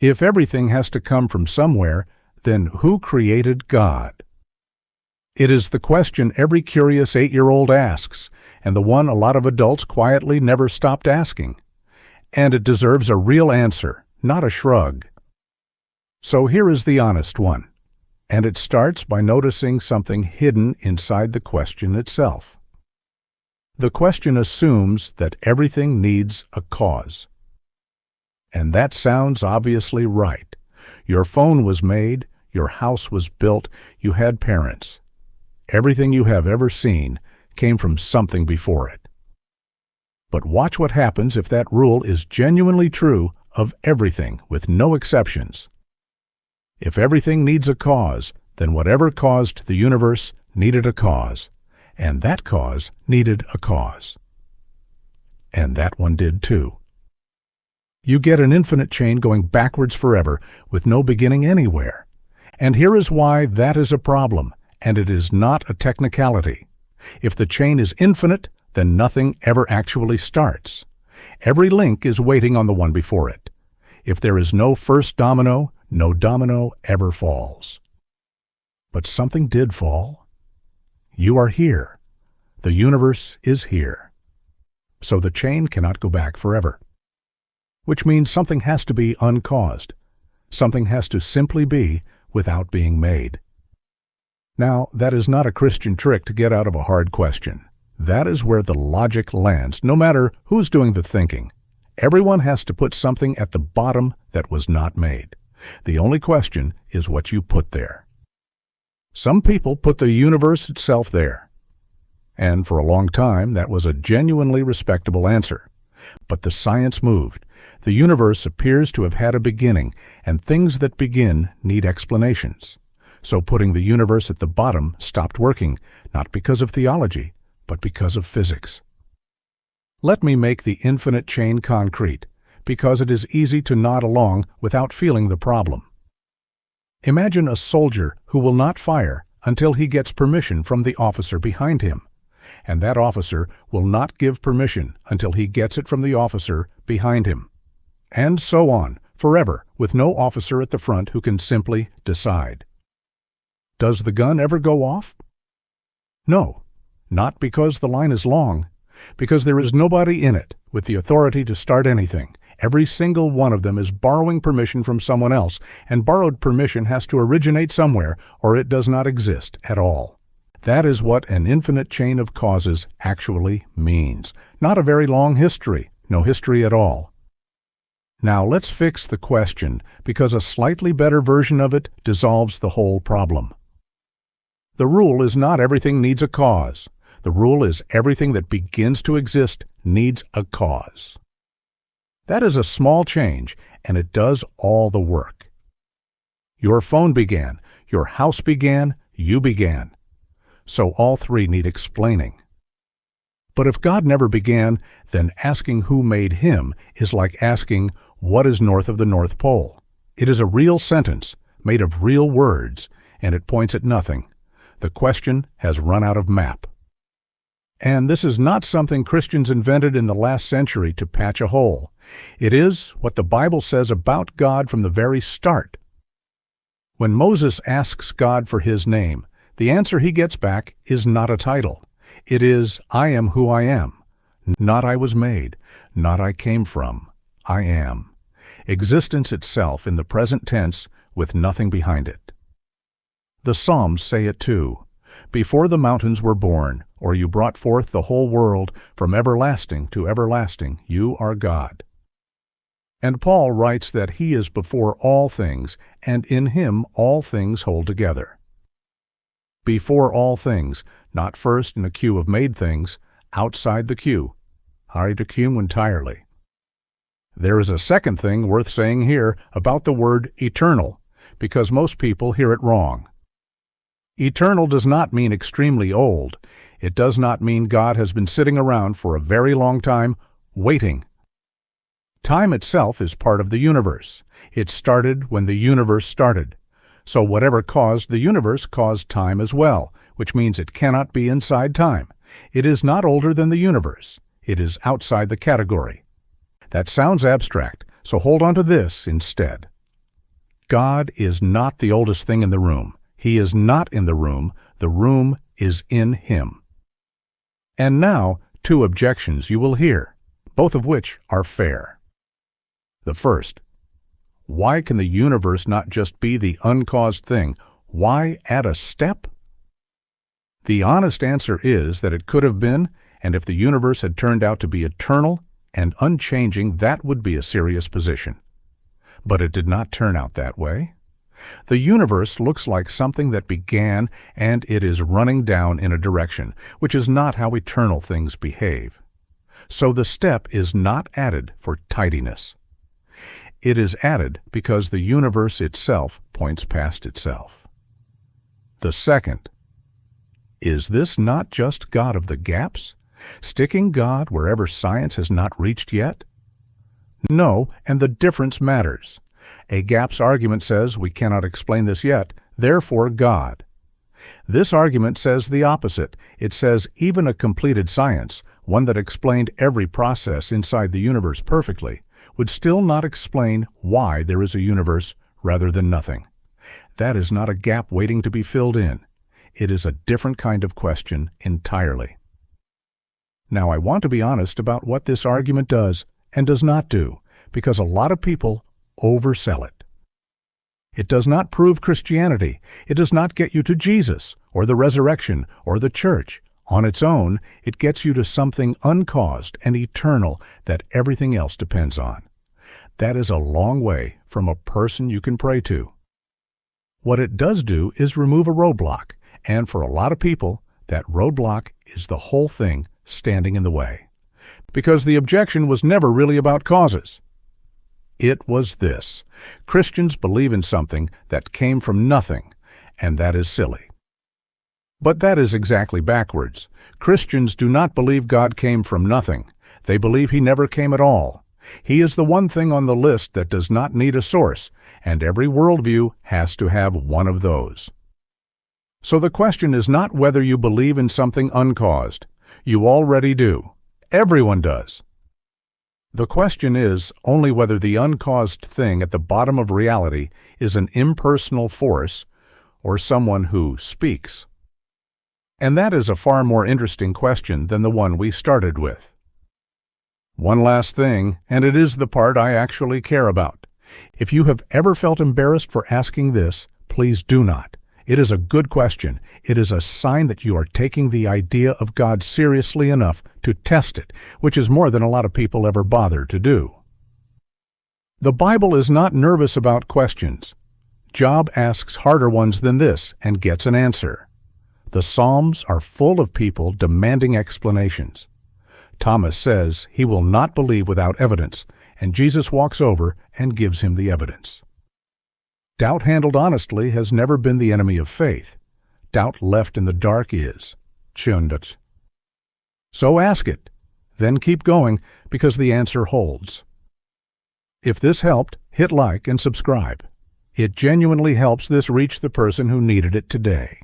If everything has to come from somewhere, then who created God? It is the question every curious 8-year-old asks, and the one a lot of adults quietly never stopped asking. And it deserves a real answer, not a shrug. So here is the honest one, and it starts by noticing something hidden inside the question itself. The question assumes that everything needs a cause. And that sounds obviously right. Your phone was made, your house was built, you had parents. Everything you have ever seen came from something before it. But watch what happens if that rule is genuinely true of everything with no exceptions. If everything needs a cause, then whatever caused the universe needed a cause, and that cause needed a cause. And that one did too. You get an infinite chain going backwards forever with no beginning anywhere. And here is why that is a problem, and it is not a technicality. If the chain is infinite, then nothing ever actually starts. Every link is waiting on the one before it. If there is no first domino, no domino ever falls. But something did fall. You are here. The universe is here. So the chain cannot go back forever. Which means something has to be uncaused. Something has to simply be without being made. Now, that is not a Christian trick to get out of a hard question. That is where the logic lands, no matter who's doing the thinking. Everyone has to put something at the bottom that was not made. The only question is what you put there. Some people put the universe itself there. And for a long time, that was a genuinely respectable answer. But the science moved. The universe appears to have had a beginning, and things that begin need explanations. So putting the universe at the bottom stopped working, not because of theology, but because of physics. Let me make the infinite chain concrete, because it is easy to nod along without feeling the problem. Imagine a soldier who will not fire until he gets permission from the officer behind him, and that officer will not give permission until he gets it from the officer behind him. And so on, forever, with no officer at the front who can simply decide. Does the gun ever go off? No, not because the line is long, because there is nobody in it with the authority to start anything. Every single one of them is borrowing permission from someone else, and borrowed permission has to originate somewhere, or it does not exist at all. That is what an infinite chain of causes actually means. Not a very long history, no history at all. Now let's fix the question, because a slightly better version of it dissolves the whole problem. The rule is not everything needs a cause. The rule is everything that begins to exist needs a cause. That is a small change, and it does all the work. Your phone began, your house began, you began. So all three need explaining. But if God never began, then asking who made him is like asking what is north of the North Pole. It is a real sentence, made of real words, and it points at nothing. The question has run out of map. And this is not something Christians invented in the last century to patch a hole. It is what the Bible says about God from the very start. When Moses asks God for his name, the answer he gets back is not a title. It is, I am who I am. Not I was made, not I came from. I am. Existence itself in the present tense with nothing behind it. The Psalms say it too. Before the mountains were born, or you brought forth the whole world, from everlasting to everlasting, you are God. And Paul writes that he is before all things, and in him all things hold together. Before all things, not first in a queue of made things, outside the queue. Hari to queue entirely. There is a second thing worth saying here about the word eternal, because most people hear it wrong. Eternal does not mean extremely old. It does not mean God has been sitting around for a very long time, waiting. Time itself is part of the universe. It started when the universe started. So whatever caused the universe caused time as well, which means it cannot be inside time. It is not older than the universe. It is outside the category. That sounds abstract, so hold on to this instead. God is not the oldest thing in the room. He is not in the room is in Him. And now, 2 objections you will hear, both of which are fair. The first, why can the universe not just be the uncaused thing? Why add a step? The honest answer is that it could have been, and if the universe had turned out to be eternal and unchanging, that would be a serious position. But it did not turn out that way. The universe looks like something that began and it is running down in a direction, which is not how eternal things behave. So the step is not added for tidiness. It is added because the universe itself points past itself. The second, is this not just God of the gaps? Sticking God wherever science has not reached yet? No, and the difference matters. A gaps argument says we cannot explain this yet, therefore God. This argument says the opposite. It says even a completed science, one that explained every process inside the universe perfectly, would still not explain why there is a universe rather than nothing. That is not a gap waiting to be filled in. It is a different kind of question entirely. Now I want to be honest about what this argument does and does not do, because a lot of people oversell it. It does not prove Christianity. It does not get you to Jesus, or the resurrection, or the church. On its own, it gets you to something uncaused and eternal that everything else depends on. That is a long way from a person you can pray to. What it does do is remove a roadblock, and for a lot of people, that roadblock is the whole thing standing in the way. Because the objection was never really about causes. It was this: Christians believe in something that came from nothing, and that is silly. But that is exactly backwards. Christians do not believe God came from nothing. They believe He never came at all. He is the one thing on the list that does not need a source, and every worldview has to have one of those. So the question is not whether you believe in something uncaused. You already do. Everyone does. The question is only whether the uncaused thing at the bottom of reality is an impersonal force or someone who speaks. And that is a far more interesting question than the one we started with. One last thing, and it is the part I actually care about. If you have ever felt embarrassed for asking this, please do not. It is a good question. It is a sign that you are taking the idea of God seriously enough to test it, which is more than a lot of people ever bother to do. The Bible is not nervous about questions. Job asks harder ones than this and gets an answer. The Psalms are full of people demanding explanations. Thomas says he will not believe without evidence, and Jesus walks over and gives him the evidence. Doubt handled honestly has never been the enemy of faith. Doubt left in the dark is. So ask it, then keep going, because the answer holds. If this helped, hit like and subscribe. It genuinely helps this reach the person who needed it today.